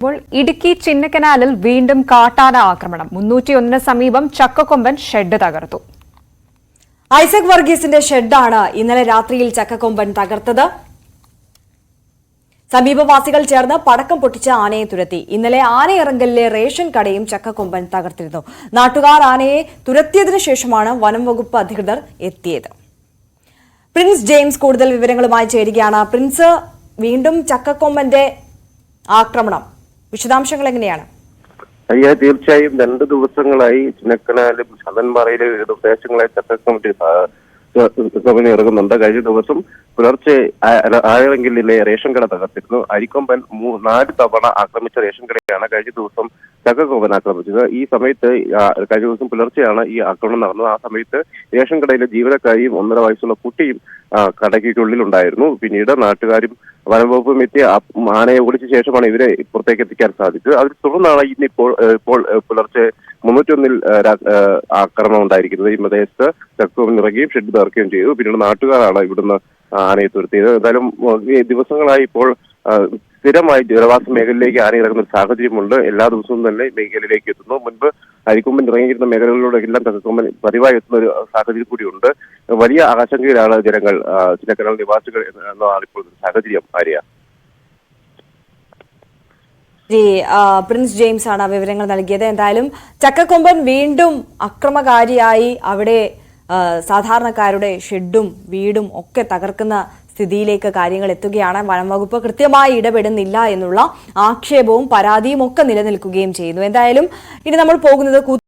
ഇപ്പോൾ ഇടുക്കി ചിന്നക്കനാലിൽ വീണ്ടും കാട്ടാന ആക്രമണം 301 സമീപം ചക്കക്കൊമ്പൻ ഷെഡ് തകർത്തു. ഐസക് വർഗീസിന്റെ ഷെഡാണ് ഇന്നലെ രാത്രിയിൽ ചക്കക്കൊമ്പൻ തകർത്തത്. സമീപവാസികൾ ചേർന്ന് പടക്കം പൊട്ടിച്ച ആനയെ തുരത്തി. ഇന്നലെ ആനയിറങ്കലിലെ റേഷൻ കടയും ചക്കക്കൊമ്പൻ തകർത്തിരുന്നു. നാട്ടുകാർ ആനയെ തുരത്തിയതിനു ശേഷമാണ് വനം വകുപ്പ് അധികൃതർ എത്തിയത്. പ്രിൻസ് ജെയിംസ് കൂടുതൽ വിവരങ്ങളുമായി ചേരുകയാണ്. പ്രിൻസ്, വീണ്ടും ചക്കക്കൊമ്പന്റെ ആക്രമണം, വിശദാംശങ്ങൾ എങ്ങനെയാണ്? തീർച്ചയായും 2 ദിവസങ്ങളായി ചിന്നക്കനാലും ശതൻപാറയിലെ വിവിധ പ്രദേശങ്ങളായി ചക്കക്കൊമ്പൻ ഇറങ്ങുന്നുണ്ട്. കഴിഞ്ഞ ദിവസം പുലർച്ചെ ആയിരങ്കിലെ റേഷൻ കട തകർത്തിരുന്നു. അരിക്കൊമ്പൻ 4 തവണ ആക്രമിച്ച റേഷൻ കടയാണ് കഴിഞ്ഞ ദിവസം ചക്കക്കൊമ്പൻ ആക്രമിച്ചത്. ഈ സമയത്ത് കഴിഞ്ഞ ദിവസം പുലർച്ചെയാണ് ഈ ആക്രമണം നടന്നത്. ആ സമയത്ത് റേഷൻ കടയിലെ ജീവനക്കാരിയും 1.5 വയസ്സുള്ള കുട്ടിയും കടയ്ക്കുള്ളിലുണ്ടായിരുന്നു. പിന്നീട് നാട്ടുകാരും വനംവകുപ്പും എത്തി ആനയെ ഓടിച്ച ശേഷമാണ് ഇവരെ പുറത്തേക്ക് എത്തിക്കാൻ സാധിച്ചത്. അതിനെ തുടർന്നാണ് ഇപ്പോൾ പുലർച്ചെ 301 ആക്രമണം ഉണ്ടായിരിക്കുന്നത്. ഈ പ്രദേശത്ത് ചക്കക്കൊമ്പൻ ഇറങ്ങുകയും ഷെഡ് തകർക്കുകയും ചെയ്തു. പിന്നീട് നാട്ടുകാരാണ് ഇവിടുന്ന് ആനയെ തുരത്തിയത്. എന്തായാലും ദിവസങ്ങളായി ഇപ്പോൾ സ്ഥിരമായി ജനവാസ മേഖലയിലേക്ക് ആന ഇറങ്ങുന്ന ഒരു സാഹചര്യമുണ്ട്. എല്ലാ ദിവസവും തന്നെ മേഖലയിലേക്ക് എത്തുന്നു. മുൻപ് അരിക്കൊമ്പൻ ഇറങ്ങിയിരുന്ന മേഖലകളിലൂടെ എല്ലാം ചക്കക്കൊമ്പൻ പതിവായി എത്തുന്ന ഒരു സാഹചര്യം കൂടിയുണ്ട്. വലിയ ആശങ്കയിലാണ് ജനങ്ങൾ, ചിന്നക്കനാൽ നിവാസികൾ എന്നതാണ് ഇപ്പോൾ സാഹചര്യം. ആര്യ, പ്രിൻസ് ജെയിംസ് ആണ് വിവരങ്ങൾ നൽകിയത്. എന്തായാലും ചക്കക്കൊമ്പൻ വീണ്ടും അക്രമകാരിയായി അവിടെ സാധാരണക്കാരുടെ ഷെഡും വീടും ഒക്കെ തകർക്കുന്ന സ്ഥിതിയിലേക്ക് കാര്യങ്ങൾ എത്തുകയാണ്. വനംവകുപ്പ് കൃത്യമായി ഇടപെടുന്നില്ല എന്നുള്ള ആക്ഷേപവും പരാതിയും ഒക്കെ നിലനിൽക്കുകയും ചെയ്യുന്നു. എന്തായാലും ഇനി നമ്മൾ പോകുന്നത്